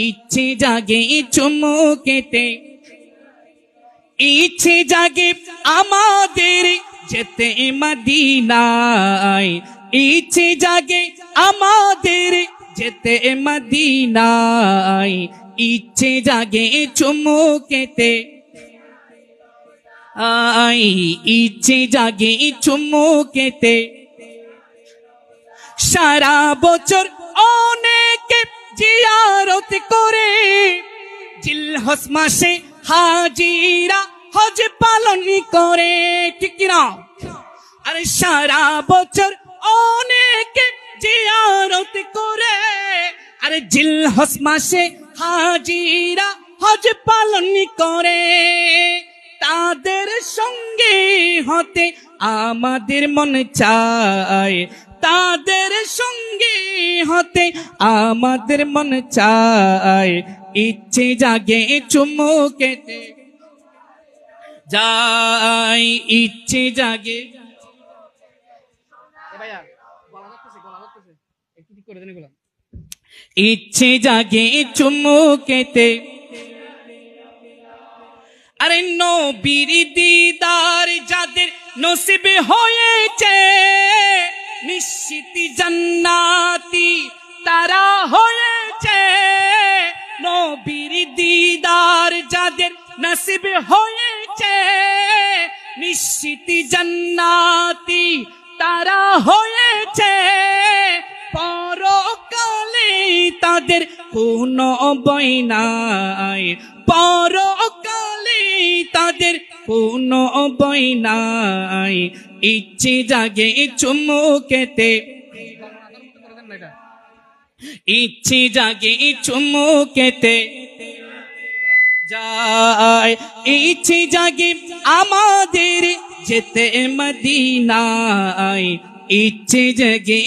ইচ্ছে জাগে চুমুকেতে, ইচ্ছে জাগে আমাদের যেতে মদিনায়, ইচ্ছে জাগে আমাদের যেতে মদিনায়, ইচ্ছে জাগে চুমুকেতে, ইচ্ছে জাগে চুমুকেতে। সারা বছর অনেকে জিয়ারত করে, জিলহজ মাসে হাজিরা হজ পালন করে, ঠিক না? আরে সারা বছর অনেকে জিয়ারত করে, আরে জিলহজ মাসে হাজিরা হজ পালন করে। তাদের সঙ্গে হতে আমাদের মন চায়, তাদের সঙ্গে হতে আমাদের মন চায়, ইচ্ছে জাগে চুমুকেতে যাই, ইচ্ছে জাগে। ইচ্ছে জাগে চুমুকেতে, আরে নবীর দিদার যাদের নসিব হয়েছে, নিশ্চিত জান্নাতি তারা হয়েছে। নবীর দিদার যাদের নসিব হয়েছে, নিশ্চিত জান্নাতি তারা হয়েছে। পরকালে তাদের কোনো ভয় নাই, পরকালে তাদের কোনো ভয় নাই, ইচ্ছে জাগে চুমুকেতে, ইচ্ছে জাগে চুমুকেতে যায়, ইচ্ছে জাগে আমাদের যেতে মদিনায়, ইচ্ছে জাগে